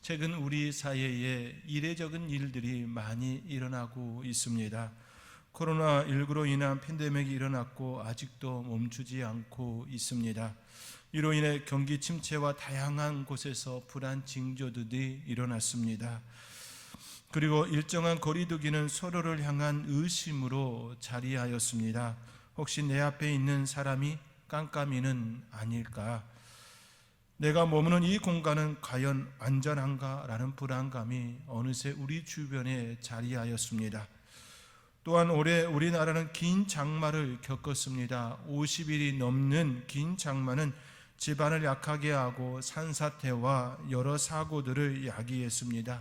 최근 우리 사회에 이례적인 일들이 많이 일어나고 있습니다. 코로나19로 인한 팬데믹이 일어났고 아직도 멈추지 않고 있습니다. 이로 인해 경기 침체와 다양한 곳에서 불안 징조들이 일어났습니다. 그리고 일정한 거리두기는 서로를 향한 의심으로 자리하였습니다. 혹시 내 앞에 있는 사람이 깜깜이는 아닐까? 내가 머무는 이 공간은 과연 안전한가? 라는 불안감이 어느새 우리 주변에 자리하였습니다. 또한 올해 우리나라는 긴 장마를 겪었습니다. 50일이 넘는 긴 장마는 집안을 약하게 하고 산사태와 여러 사고들을 야기했습니다.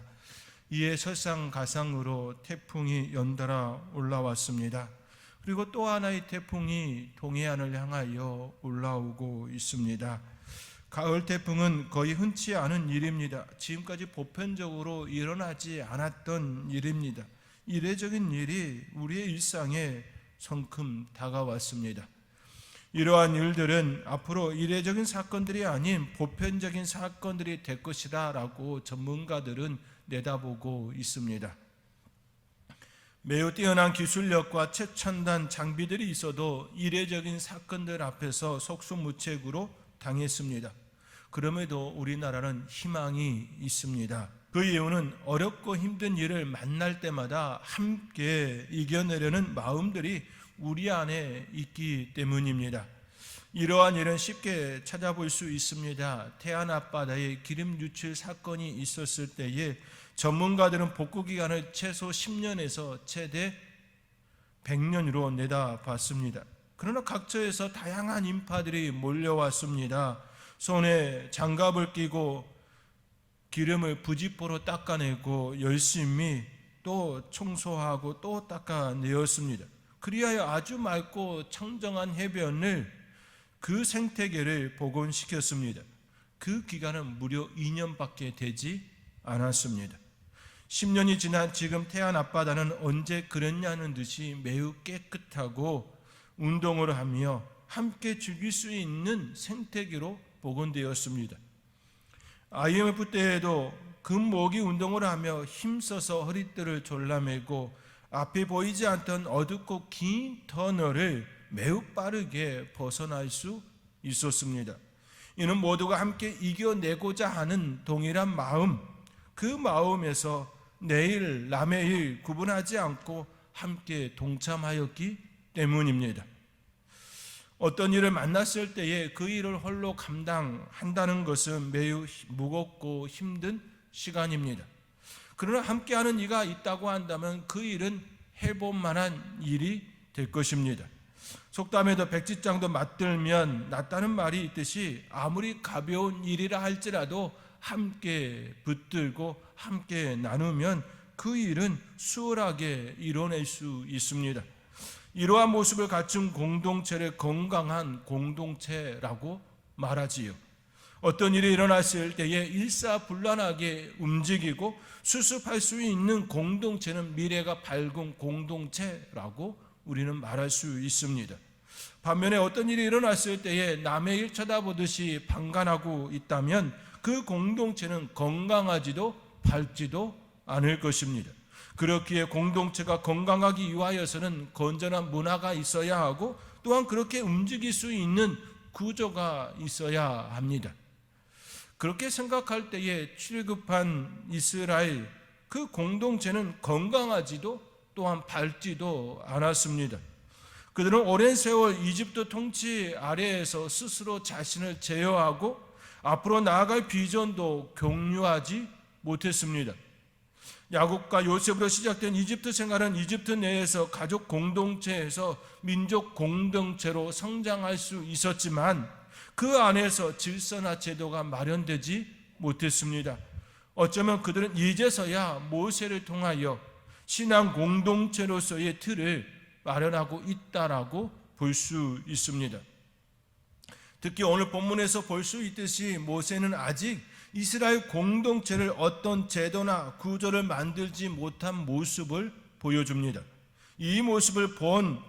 이에 설상가상으로 태풍이 연달아 올라왔습니다. 그리고 또 하나의 태풍이 동해안을 향하여 올라오고 있습니다. 가을 태풍은 거의 흔치 않은 일입니다. 지금까지 보편적으로 일어나지 않았던 일입니다. 이례적인 일이 우리의 일상에 성큼 다가왔습니다. 이러한 일들은 앞으로 이례적인 사건들이 아닌 보편적인 사건들이 될 것이다 라고 전문가들은 내다보고 있습니다. 매우 뛰어난 기술력과 최첨단 장비들이 있어도 이례적인 사건들 앞에서 속수무책으로 당했습니다. 그럼에도 우리나라는 희망이 있습니다. 그 이유는 어렵고 힘든 일을 만날 때마다 함께 이겨내려는 마음들이 우리 안에 있기 때문입니다. 이러한 일은 쉽게 찾아볼 수 있습니다. 태안 앞바다에 기름 유출 사건이 있었을 때에 전문가들은 복구 기간을 최소 10년에서 최대 100년으로 내다봤습니다. 그러나 각처에서 다양한 인파들이 몰려왔습니다. 손에 장갑을 끼고 기름을 부직포로 닦아내고 열심히 또 청소하고 또 닦아내었습니다. 그리하여 아주 맑고 청정한 해변을 그 생태계를 복원시켰습니다. 그 기간은 무려 2년밖에 되지 않았습니다. 10년이 지난 지금 태안 앞바다는 언제 그랬냐는 듯이 매우 깨끗하고 운동을 하며 함께 즐길 수 있는 생태계로 복원되었습니다. IMF 때에도 금모기 운동을 하며 힘써서 허리띠를 졸라매고 앞이 보이지 않던 어둡고 긴 터널을 매우 빠르게 벗어날 수 있었습니다. 이는 모두가 함께 이겨내고자 하는 동일한 마음, 그 마음에서 내일 남의 일 구분하지 않고 함께 동참하였기 때문입니다. 어떤 일을 만났을 때에 그 일을 홀로 감당한다는 것은 매우 무겁고 힘든 시간입니다. 그러나 함께하는 이가 있다고 한다면 그 일은 해볼 만한 일이 될 것입니다. 속담에도 백지장도 맞들면 낫다는 말이 있듯이 아무리 가벼운 일이라 할지라도 함께 붙들고 함께 나누면 그 일은 수월하게 이뤄낼 수 있습니다. 이러한 모습을 갖춘 공동체를 건강한 공동체라고 말하지요. 어떤 일이 일어났을 때에 일사불란하게 움직이고 수습할 수 있는 공동체는 미래가 밝은 공동체라고 우리는 말할 수 있습니다. 반면에 어떤 일이 일어났을 때에 남의 일 쳐다보듯이 방관하고 있다면 그 공동체는 건강하지도 밝지도 않을 것입니다. 그렇기에 공동체가 건강하기 위하여서는 건전한 문화가 있어야 하고 또한 그렇게 움직일 수 있는 구조가 있어야 합니다. 그렇게 생각할 때에 출애굽한 이스라엘 그 공동체는 건강하지도 또한 밝지도 않았습니다. 그들은 오랜 세월 이집트 통치 아래에서 스스로 자신을 제어하고 앞으로 나아갈 비전도 공유하지 못했습니다. 야곱과 요셉으로 시작된 이집트 생활은 이집트 내에서 가족 공동체에서 민족 공동체로 성장할 수 있었지만 그 안에서 질서나 제도가 마련되지 못했습니다. 어쩌면 그들은 이제서야 모세를 통하여 신앙 공동체로서의 틀을 마련하고 있다라고 볼 수 있습니다. 특히 오늘 본문에서 볼 수 있듯이 모세는 아직 이스라엘 공동체를 어떤 제도나 구조를 만들지 못한 모습을 보여줍니다. 이 모습을 본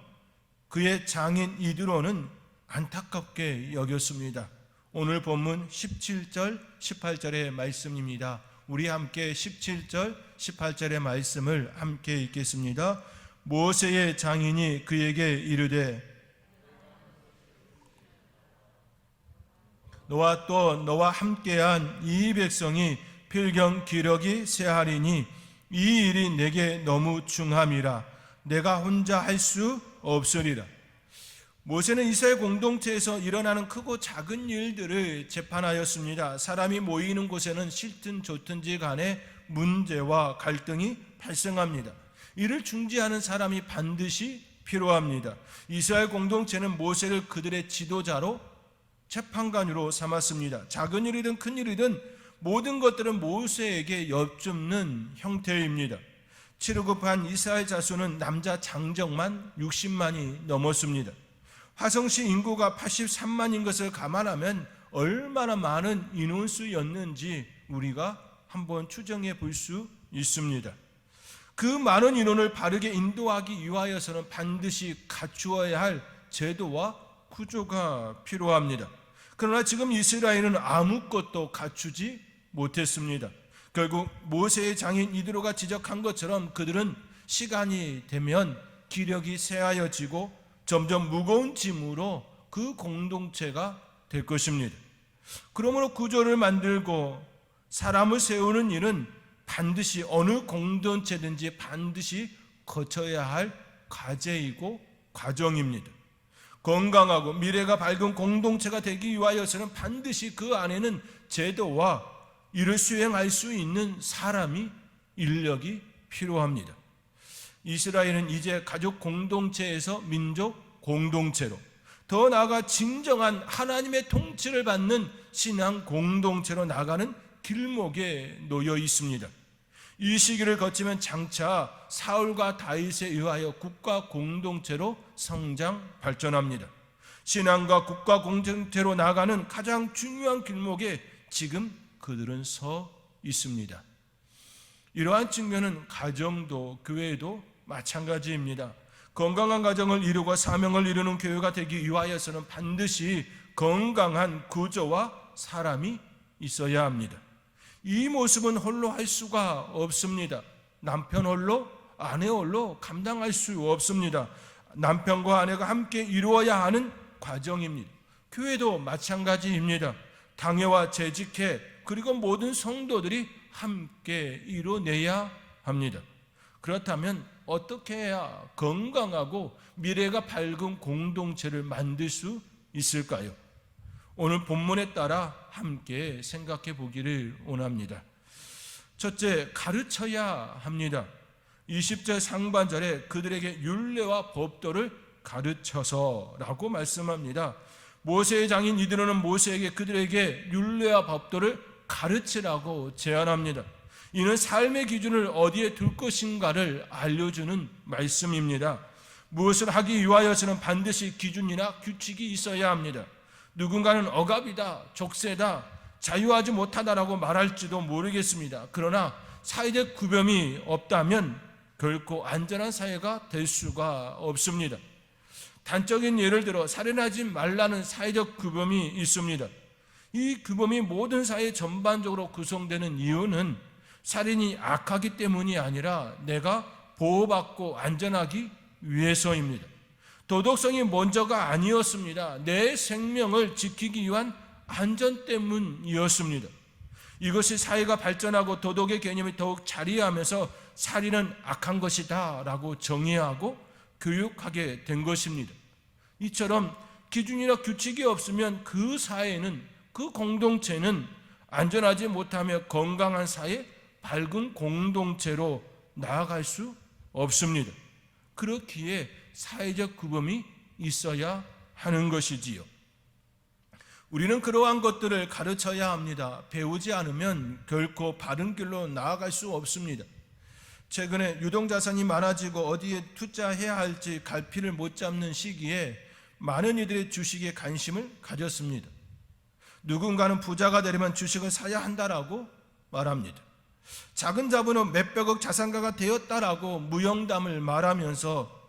그의 장인 이드로는 안타깝게 여겼습니다. 오늘 본문 17절, 18절의 말씀입니다. 우리 함께 17절, 18절의 말씀을 함께 읽겠습니다. 모세의 장인이 그에게 이르되 너와 또 너와 함께한 이 백성이 필경 기력이 쇠하리니 이 일이 내게 너무 중함이라 내가 혼자 할 수 없으리라. 모세는 이스라엘 공동체에서 일어나는 크고 작은 일들을 재판하였습니다. 사람이 모이는 곳에는 싫든 좋든지 간에 문제와 갈등이 발생합니다. 이를 중재하는 사람이 반드시 필요합니다. 이스라엘 공동체는 모세를 그들의 지도자로 재판관으로 삼았습니다. 작은 일이든 큰 일이든 모든 것들은 모세에게 엿줍는 형태입니다. 칠흑급한 이스라엘 자수는 남자 장정만 60만이 넘었습니다. 화성시 인구가 83만인 것을 감안하면 얼마나 많은 인원수였는지 우리가 한번 추정해 볼 수 있습니다. 그 많은 인원을 바르게 인도하기 위하여서는 반드시 갖추어야 할 제도와 구조가 필요합니다. 그러나 지금 이스라엘은 아무것도 갖추지 못했습니다. 결국 모세의 장인 이드로가 지적한 것처럼 그들은 시간이 되면 기력이 쇠하여지고 점점 무거운 짐으로 그 공동체가 될 것입니다. 그러므로 구조를 만들고 사람을 세우는 일은 반드시 어느 공동체든지 반드시 거쳐야 할 과제이고 과정입니다. 건강하고 미래가 밝은 공동체가 되기 위하여서는 반드시 그 안에는 제도와 이를 수행할 수 있는 사람이 인력이 필요합니다. 이스라엘은 이제 가족 공동체에서 민족 공동체로 더 나아가 진정한 하나님의 통치를 받는 신앙 공동체로 나가는 길목에 놓여 있습니다. 이 시기를 거치면 장차 사울과 다윗에 의하여 국가 공동체로 성장 발전합니다. 신앙과 국가 공동체로 나가는 가장 중요한 길목에 지금 그들은 서 있습니다. 이러한 측면은 가정도 교회도 마찬가지입니다. 건강한 가정을 이루고 사명을 이루는 교회가 되기 위하여서는 반드시 건강한 구조와 사람이 있어야 합니다. 이 모습은 홀로 할 수가 없습니다. 남편 홀로, 아내 홀로 감당할 수 없습니다. 남편과 아내가 함께 이루어야 하는 과정입니다. 교회도 마찬가지입니다. 당회와 재직회 그리고 모든 성도들이 함께 이뤄내야 합니다. 그렇다면 어떻게 해야 건강하고 미래가 밝은 공동체를 만들 수 있을까요? 오늘 본문에 따라 함께 생각해 보기를 원합니다. 첫째, 가르쳐야 합니다. 20절 상반절에 그들에게 율례와 법도를 가르쳐서 라고 말씀합니다. 모세의 장인 이드로는 모세에게 그들에게 율례와 법도를 가르치라고 제안합니다. 이는 삶의 기준을 어디에 둘 것인가를 알려주는 말씀입니다. 무엇을 하기 위하여서는 반드시 기준이나 규칙이 있어야 합니다. 누군가는 억압이다, 족쇄다, 자유하지 못하다라고 말할지도 모르겠습니다. 그러나 사회적 구별이 없다면 결코 안전한 사회가 될 수가 없습니다. 단적인 예를 들어 살인하지 말라는 사회적 규범이 있습니다. 이 규범이 모든 사회 전반적으로 구성되는 이유는 살인이 악하기 때문이 아니라 내가 보호받고 안전하기 위해서입니다. 도덕성이 먼저가 아니었습니다. 내 생명을 지키기 위한 안전 때문이었습니다. 이것이 사회가 발전하고 도덕의 개념이 더욱 자리하면서 살인은 악한 것이다 라고 정의하고 교육하게 된 것입니다. 이처럼 기준이나 규칙이 없으면 그 사회는, 그 공동체는 안전하지 못하며 건강한 사회, 밝은 공동체로 나아갈 수 없습니다. 그렇기에 사회적 규범이 있어야 하는 것이지요. 우리는 그러한 것들을 가르쳐야 합니다. 배우지 않으면 결코 바른 길로 나아갈 수 없습니다. 최근에 유동자산이 많아지고 어디에 투자해야 할지 갈피를 못 잡는 시기에 많은 이들의 주식에 관심을 가졌습니다. 누군가는 부자가 되려면 주식을 사야 한다라고 말합니다. 작은 자본은 몇백억 자산가가 되었다라고 무용담을 말하면서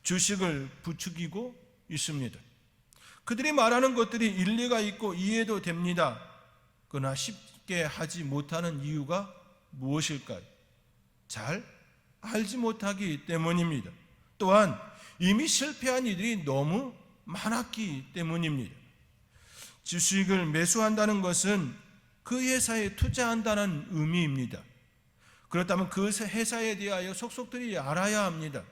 주식을 부추기고 있습니다. 그들이 말하는 것들이 일리가 있고 이해도 됩니다. 그러나 찾게 하지 못하는 이유가 무엇일까요? 잘 알지 못하기 때문입니다. 또한 이미 실패한 이들이 너무 많았기 때문입니다. 주식을 매수한다는 것은 그 회사에 투자한다는 의미입니다. 그렇다면 그 회사에 대하여 속속들이 알아야 합니다.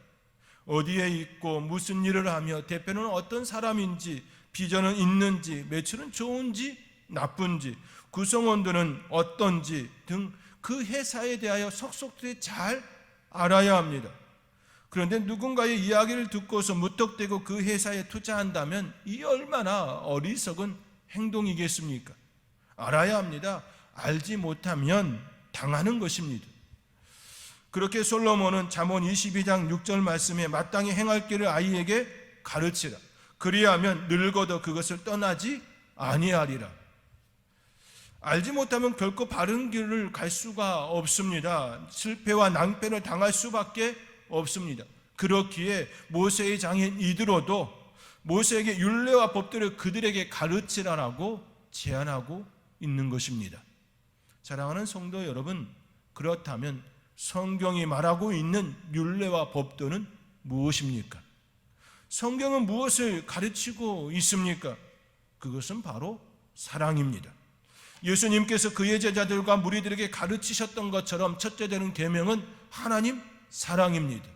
어디에 있고 무슨 일을 하며 대표는 어떤 사람인지, 비전은 있는지, 매출은 좋은지 나쁜지, 구성원들은 어떤지 등 그 회사에 대하여 속속들이 잘 알아야 합니다. 그런데 누군가의 이야기를 듣고서 무턱대고 그 회사에 투자한다면 이 얼마나 어리석은 행동이겠습니까? 알아야 합니다. 알지 못하면 당하는 것입니다. 그렇게 솔로몬은 잠언 22장 6절 말씀에 마땅히 행할 길을 아이에게 가르치라. 그리하면 늙어도 그것을 떠나지 아니하리라. 알지 못하면 결코 바른 길을 갈 수가 없습니다. 실패와 낭패를 당할 수밖에 없습니다. 그렇기에 모세의 장인 이드로도 모세에게 율례와 법들을 그들에게 가르치라라고 제안하고 있는 것입니다. 사랑하는 성도 여러분, 그렇다면 성경이 말하고 있는 율례와 법도는 무엇입니까? 성경은 무엇을 가르치고 있습니까? 그것은 바로 사랑입니다. 예수님께서 그의 제자들과 무리들에게 가르치셨던 것처럼 첫째 되는 계명은 하나님 사랑입니다.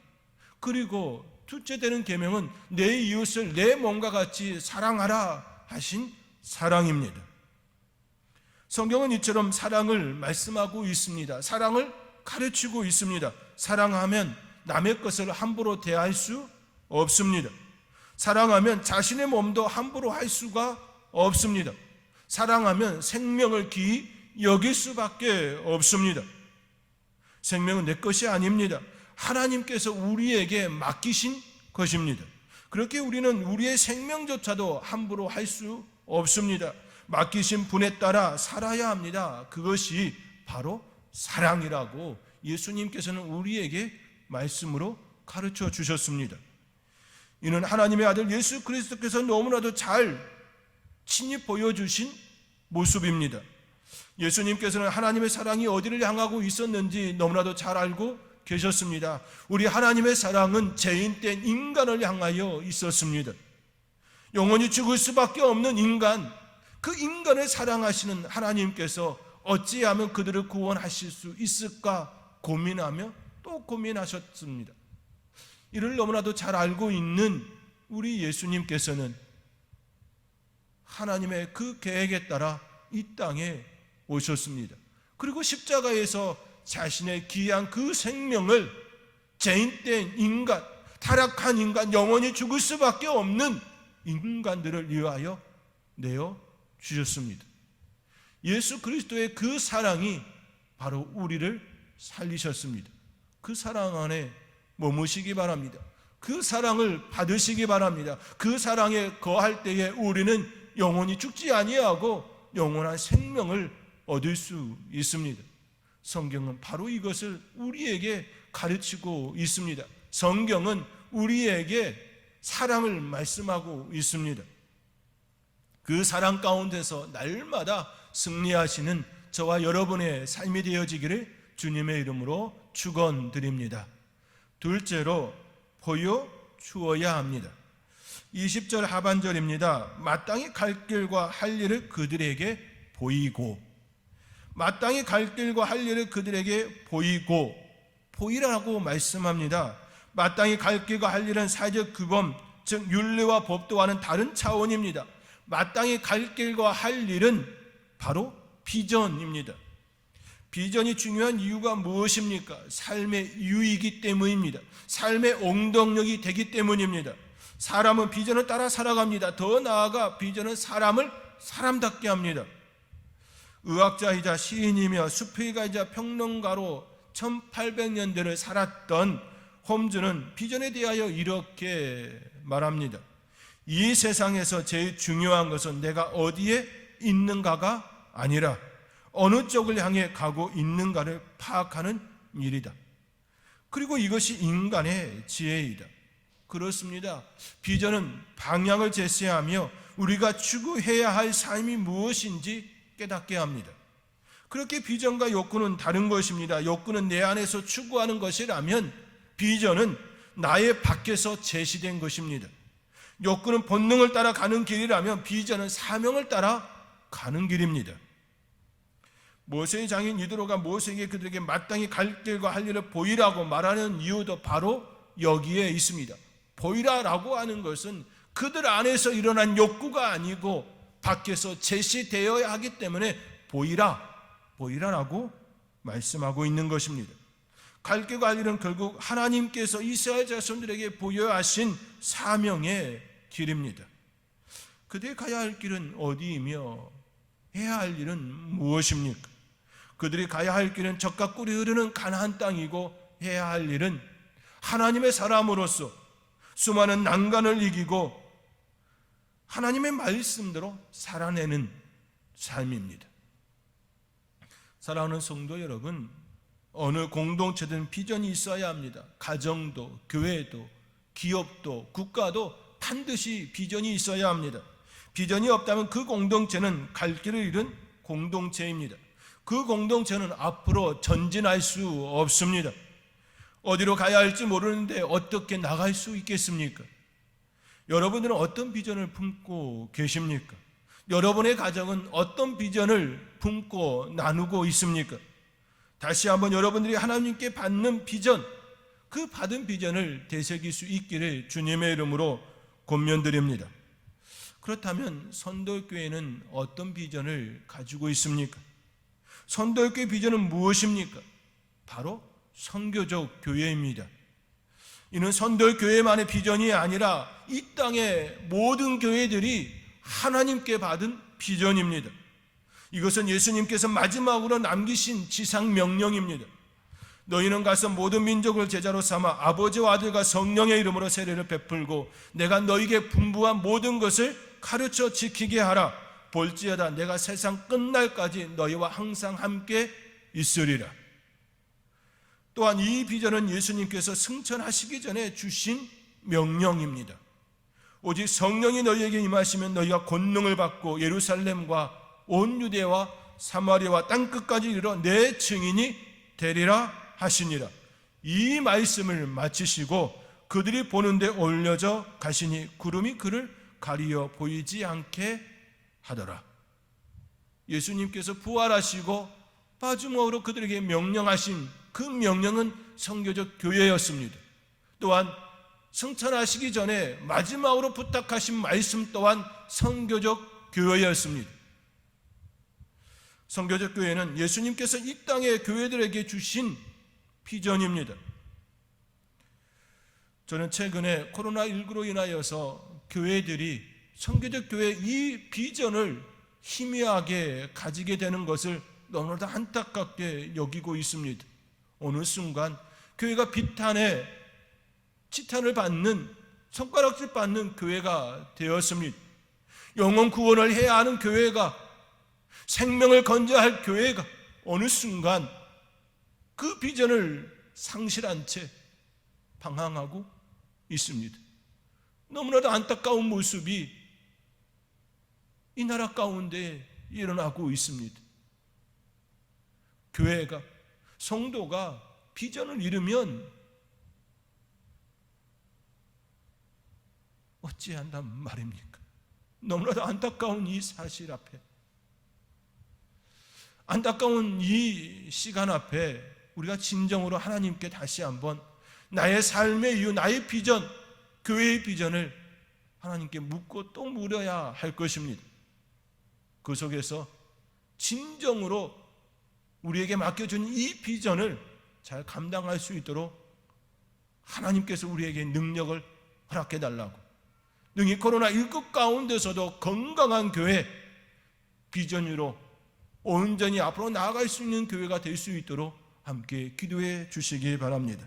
그리고 둘째 되는 계명은 내 이웃을 내 몸과 같이 사랑하라 하신 사랑입니다. 성경은 이처럼 사랑을 말씀하고 있습니다. 사랑을 가르치고 있습니다. 사랑하면 남의 것을 함부로 대할 수 없습니다. 사랑하면 자신의 몸도 함부로 할 수가 없습니다. 사랑하면 생명을 귀히 여길 수밖에 없습니다. 생명은 내 것이 아닙니다. 하나님께서 우리에게 맡기신 것입니다. 그렇게 우리는 우리의 생명조차도 함부로 할 수 없습니다. 맡기신 분에 따라 살아야 합니다. 그것이 바로 사랑이라고 예수님께서는 우리에게 말씀으로 가르쳐 주셨습니다. 이는 하나님의 아들 예수 그리스도께서 너무나도 잘 친히 보여주신 모습입니다. 예수님께서는 하나님의 사랑이 어디를 향하고 있었는지 너무나도 잘 알고 계셨습니다. 우리 하나님의 사랑은 죄인된 인간을 향하여 있었습니다. 영원히 죽을 수밖에 없는 인간, 그 인간을 사랑하시는 하나님께서 어찌하면 그들을 구원하실 수 있을까 고민하며 또 고민하셨습니다. 이를 너무나도 잘 알고 있는 우리 예수님께서는 하나님의 그 계획에 따라 이 땅에 오셨습니다. 그리고 십자가에서 자신의 귀한 그 생명을 죄인된 인간, 타락한 인간, 영원히 죽을 수밖에 없는 인간들을 위하여 내어 주셨습니다. 예수 그리스도의 그 사랑이 바로 우리를 살리셨습니다. 그 사랑 안에 머무시기 바랍니다. 그 사랑을 받으시기 바랍니다. 그 사랑에 거할 때에 우리는 영원히 죽지 아니하고 영원한 생명을 얻을 수 있습니다. 성경은 바로 이것을 우리에게 가르치고 있습니다. 성경은 우리에게 사랑을 말씀하고 있습니다. 그 사랑 가운데서 날마다 승리하시는 저와 여러분의 삶이 되어지기를 주님의 이름으로 축원드립니다. 둘째로 보여 주어야 합니다. 20절 하반절입니다. 마땅히 갈 길과 할 일을 그들에게 보이고, 마땅히 갈 길과 할 일을 그들에게 보이고, 보이라고 말씀합니다. 마땅히 갈 길과 할 일은 사회적 규범, 즉 율례와 법도와는 다른 차원입니다. 마땅히 갈 길과 할 일은 바로 비전입니다. 비전이 중요한 이유가 무엇입니까? 삶의 이유이기 때문입니다. 삶의 옹동력이 되기 때문입니다. 사람은 비전을 따라 살아갑니다. 더 나아가 비전은 사람을 사람답게 합니다. 의학자이자 시인이며 수필가이자 평론가로 1800년대를 살았던 홈즈는 비전에 대하여 이렇게 말합니다. 이 세상에서 제일 중요한 것은 내가 어디에 있는가가 아니라 어느 쪽을 향해 가고 있는가를 파악하는 일이다. 그리고 이것이 인간의 지혜이다. 그렇습니다. 비전은 방향을 제시하며 우리가 추구해야 할 삶이 무엇인지 깨닫게 합니다. 그렇게 비전과 욕구는 다른 것입니다. 욕구는 내 안에서 추구하는 것이라면 비전은 나의 밖에서 제시된 것입니다. 욕구는 본능을 따라 가는 길이라면 비전은 사명을 따라 가는 길입니다. 모세의 장인 이드로가 모세에게 그들에게 마땅히 갈 길과 할 일을 보이라고 말하는 이유도 바로 여기에 있습니다. 보이라라고 하는 것은 그들 안에서 일어난 욕구가 아니고 밖에서 제시되어야 하기 때문에 보이라라고 말씀하고 있는 것입니다. 갈 길과 할 일은 결국 하나님께서 이스라엘 자손들에게 보여야 하신 사명의 길입니다. 그들이 가야 할 길은 어디이며 해야 할 일은 무엇입니까? 그들이 가야 할 길은 젖과 꿀이 흐르는 가나안 땅이고 해야 할 일은 하나님의 사람으로서 수많은 난관을 이기고 하나님의 말씀대로 살아내는 삶입니다. 사랑하는 성도 여러분, 어느 공동체든 비전이 있어야 합니다. 가정도, 교회도, 기업도, 국가도 반드시 비전이 있어야 합니다. 비전이 없다면 그 공동체는 갈 길을 잃은 공동체입니다. 그 공동체는 앞으로 전진할 수 없습니다. 어디로 가야 할지 모르는데 어떻게 나갈 수 있겠습니까? 여러분들은 어떤 비전을 품고 계십니까? 여러분의 가정은 어떤 비전을 품고 나누고 있습니까? 다시 한번 여러분들이 하나님께 받는 비전, 그 받은 비전을 되새길 수 있기를 주님의 이름으로 권면드립니다. 그렇다면 선도교회는 어떤 비전을 가지고 있습니까? 선도교회 비전은 무엇입니까? 바로 선교적 교회입니다. 이는 선도교회만의 비전이 아니라 이 땅의 모든 교회들이 하나님께 받은 비전입니다. 이것은 예수님께서 마지막으로 남기신 지상 명령입니다. 너희는 가서 모든 민족을 제자로 삼아 아버지와 아들과 성령의 이름으로 세례를 베풀고 내가 너희에게 분부한 모든 것을 가르쳐 지키게 하라. 볼지어다 내가 세상 끝날까지 너희와 항상 함께 있으리라. 또한 이 비전은 예수님께서 승천하시기 전에 주신 명령입니다. 오직 성령이 너희에게 임하시면 너희가 권능을 받고 예루살렘과 온 유대와 사마리아와 땅끝까지 이르러 내 증인이 되리라 하시니라. 이 말씀을 마치시고 그들이 보는데 올려져 가시니 구름이 그를 가리어 보이지 않게 하더라. 예수님께서 부활하시고 마지막으로 그들에게 명령하신 그 명령은 선교적 교회였습니다. 또한 승천하시기 전에 마지막으로 부탁하신 말씀 또한 선교적 교회였습니다. 선교적 교회는 예수님께서 이 땅의 교회들에게 주신 비전입니다. 저는 최근에 코로나19로 인하여서 교회들이 선교적 교회의 이 비전을 희미하게 가지게 되는 것을 너무나도 안타깝게 여기고 있습니다. 어느 순간 교회가 비탄에 치탄을 받는, 손가락질 받는 교회가 되었습니다. 영혼 구원을 해야 하는 교회가, 생명을 건져야 할 교회가 어느 순간 그 비전을 상실한 채 방황하고 있습니다. 너무나도 안타까운 모습이 이 나라 가운데 일어나고 있습니다. 교회가, 성도가 비전을 잃으면 어찌한단 말입니까? 너무나도 안타까운 이 사실 앞에, 안타까운 이 시간 앞에 우리가 진정으로 하나님께 다시 한번 나의 삶의 이유, 나의 비전, 교회의 비전을 하나님께 묻고 또 물어야 할 것입니다. 그 속에서 진정으로 우리에게 맡겨준 이 비전을 잘 감당할 수 있도록 하나님께서 우리에게 능력을 허락해 달라고, 능히 코로나19 가운데서도 건강한 교회, 비전으로 온전히 앞으로 나아갈 수 있는 교회가 될 수 있도록 함께 기도해 주시기 바랍니다.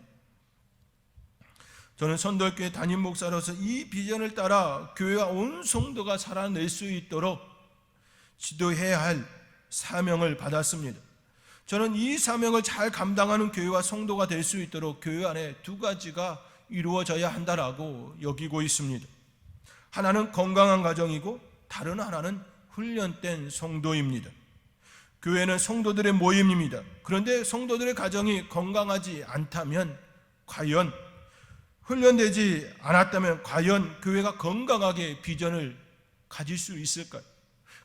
저는 선도교회 담임 목사로서 이 비전을 따라 교회와 온 성도가 살아낼 수 있도록 지도해야 할 사명을 받았습니다. 저는 이 사명을 잘 감당하는 교회와 성도가 될 수 있도록 교회 안에 두 가지가 이루어져야 한다라고 여기고 있습니다. 하나는 건강한 가정이고 다른 하나는 훈련된 성도입니다. 교회는 성도들의 모임입니다. 그런데 성도들의 가정이 건강하지 않다면, 과연 훈련되지 않았다면 과연 교회가 건강하게 비전을 가질 수 있을까요?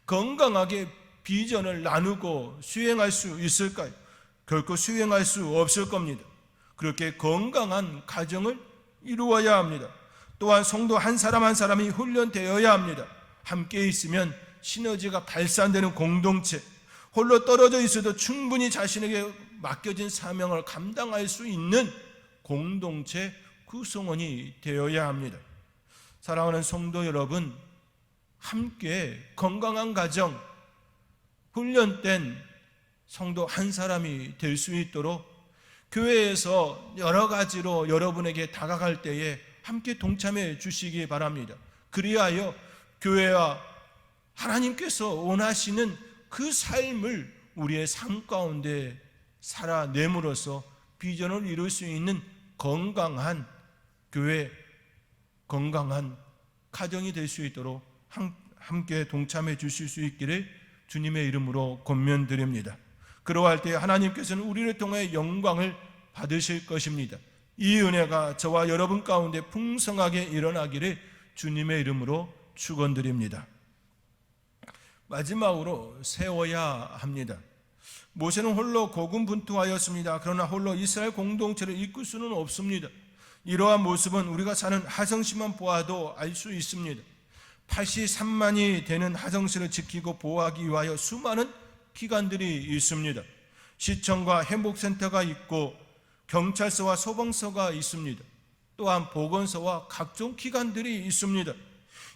건강하게 비전을 나누고 수행할 수 있을까요? 결코 수행할 수 없을 겁니다. 그렇게 건강한 가정을 이루어야 합니다. 또한 성도 한 사람 한 사람이 훈련되어야 합니다. 함께 있으면 시너지가 발산되는 공동체, 홀로 떨어져 있어도 충분히 자신에게 맡겨진 사명을 감당할 수 있는 공동체 구성원이 되어야 합니다. 사랑하는 성도 여러분, 함께 건강한 가정, 훈련된 성도 한 사람이 될 수 있도록 교회에서 여러 가지로 여러분에게 다가갈 때에 함께 동참해 주시기 바랍니다. 그리하여 교회와 하나님께서 원하시는 그 삶을 우리의 삶 가운데 살아냄으로써 비전을 이룰 수 있는 건강한 교회, 건강한 가정이 될 수 있도록 함께 동참해 주실 수 있기를 주님의 이름으로 권면드립니다. 그러할 때 하나님께서는 우리를 통해 영광을 받으실 것입니다. 이 은혜가 저와 여러분 가운데 풍성하게 일어나기를 주님의 이름으로 축원드립니다. 마지막으로 세워야 합니다. 모세는 홀로 고군분투하였습니다. 그러나 홀로 이스라엘 공동체를 이끌 수는 없습니다. 이러한 모습은 우리가 사는 하성시만 보아도 알 수 있습니다. 83만이 되는 하성시를 지키고 보호하기 위하여 수많은 기관들이 있습니다. 시청과 행복센터가 있고 경찰서와 소방서가 있습니다. 또한 보건소와 각종 기관들이 있습니다.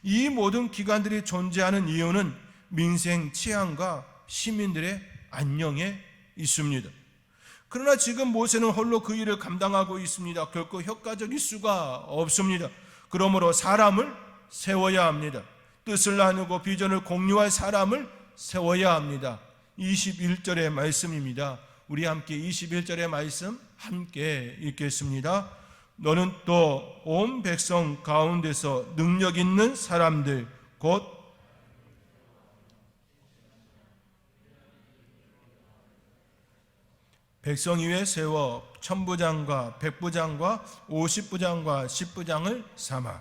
이 모든 기관들이 존재하는 이유는 민생 치안과 시민들의 안녕에 있습니다. 그러나 지금 모세는 홀로 그 일을 감당하고 있습니다. 결코 효과적일 수가 없습니다. 그러므로 사람을 세워야 합니다. 뜻을 나누고 비전을 공유할 사람을 세워야 합니다. 21절의 말씀입니다. 우리 함께 21절의 말씀 함께 읽겠습니다. 너는 또 온 백성 가운데서 능력 있는 사람들 곧 백성 위에 세워 천부장과 백부장과 50부장과 10부장을 삼아.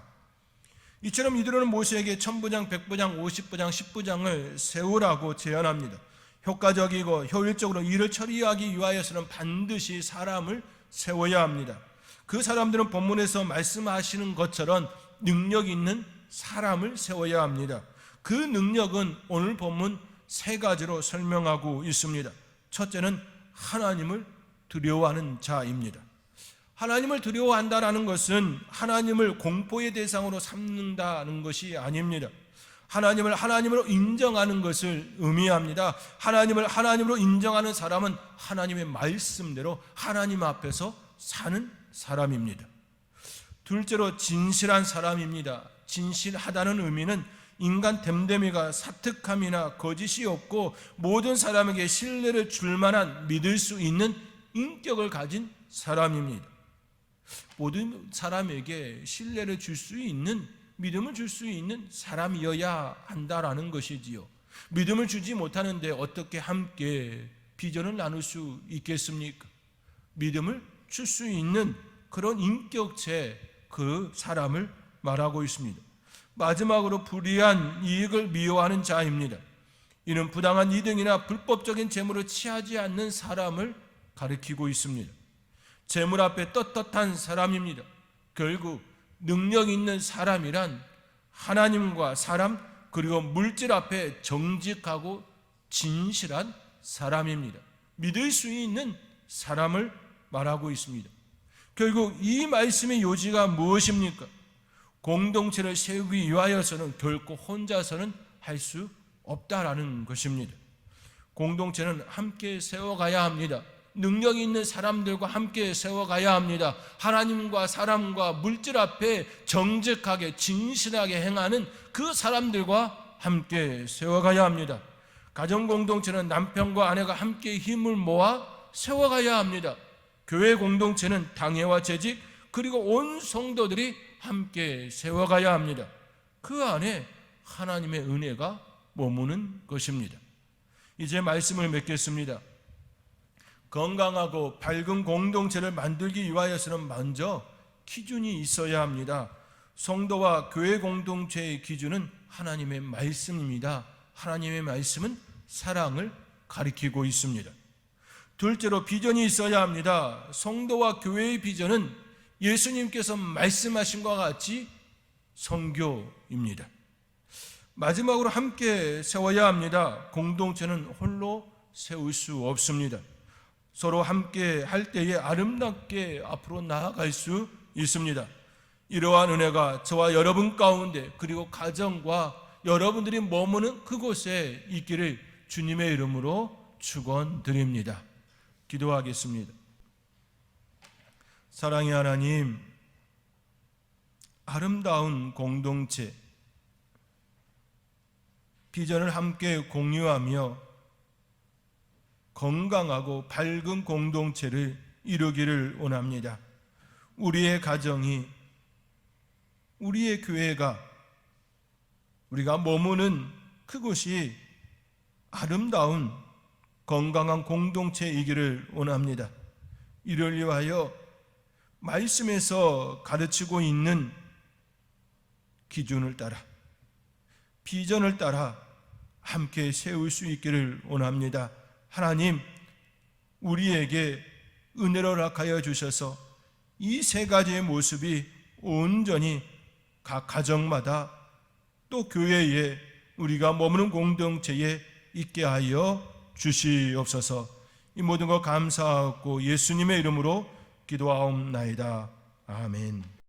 이처럼 이들은 모세에게 천부장, 백부장, 50부장, 10부장을 세우라고 제안합니다. 효과적이고 효율적으로 일을 처리하기 위하여서는 반드시 사람을 세워야 합니다. 그 사람들은 본문에서 말씀하시는 것처럼 능력 있는 사람을 세워야 합니다. 그 능력은 오늘 본문 세 가지로 설명하고 있습니다. 첫째는 하나님을 두려워하는 자입니다. 하나님을 두려워한다는 것은 하나님을 공포의 대상으로 삼는다는 것이 아닙니다. 하나님을 하나님으로 인정하는 것을 의미합니다. 하나님을 하나님으로 인정하는 사람은 하나님의 말씀대로 하나님 앞에서 사는 사람입니다. 둘째로 진실한 사람입니다. 진실하다는 의미는 인간 됨됨이가 사특함이나 거짓이 없고 모든 사람에게 신뢰를 줄 만한 믿을 수 있는 인격을 가진 사람입니다. 모든 사람에게 신뢰를 줄 수 있는, 믿음을 줄 수 있는 사람이어야 한다라는 것이지요. 믿음을 주지 못하는데 어떻게 함께 비전을 나눌 수 있겠습니까? 믿음을 줄 수 있는 그런 인격체, 그 사람을 말하고 있습니다. 마지막으로 불의한 이익을 미워하는 자입니다. 이는 부당한 이득이나 불법적인 재물을 취하지 않는 사람을 가리키고 있습니다. 재물 앞에 떳떳한 사람입니다. 결국 능력 있는 사람이란 하나님과 사람 그리고 물질 앞에 정직하고 진실한 사람입니다. 믿을 수 있는 사람을 말하고 있습니다. 결국 이 말씀의 요지가 무엇입니까? 공동체를 세우기 위하여서는 결코 혼자서는 할 수 없다라는 것입니다. 공동체는 함께 세워가야 합니다. 능력 있는 사람들과 함께 세워가야 합니다. 하나님과 사람과 물질 앞에 정직하게 진실하게 행하는 그 사람들과 함께 세워가야 합니다. 가정 공동체는 남편과 아내가 함께 힘을 모아 세워가야 합니다. 교회 공동체는 당회와 재직 그리고 온 성도들이 함께 세워가야 합니다. 그 안에 하나님의 은혜가 머무는 것입니다. 이제 말씀을 맺겠습니다. 건강하고 밝은 공동체를 만들기 위하여서는 먼저 기준이 있어야 합니다. 성도와 교회 공동체의 기준은 하나님의 말씀입니다. 하나님의 말씀은 사랑을 가리키고 있습니다. 둘째로 비전이 있어야 합니다. 성도와 교회의 비전은 예수님께서 말씀하신 것과 같이 선교입니다. 마지막으로 함께 세워야 합니다. 공동체는 홀로 세울 수 없습니다. 서로 함께 할 때에 아름답게 앞으로 나아갈 수 있습니다. 이러한 은혜가 저와 여러분 가운데, 그리고 가정과 여러분들이 머무는 그곳에 있기를 주님의 이름으로 축원드립니다. 기도하겠습니다. 사랑의 하나님, 아름다운 공동체, 비전을 함께 공유하며 건강하고 밝은 공동체를 이루기를 원합니다. 우리의 가정이, 우리의 교회가, 우리가 머무는 그곳이 아름다운 건강한 공동체이기를 원합니다. 이를 위하여 말씀에서 가르치고 있는 기준을 따라, 비전을 따라 함께 세울 수 있기를 원합니다. 하나님, 우리에게 은혜를 허락하여 주셔서 이 세 가지의 모습이 온전히 각 가정마다 또 교회에, 우리가 머무는 공동체에 있게 하여 주시옵소서. 이 모든 것 감사하고 예수님의 이름으로 기도하옵나이다. 아멘.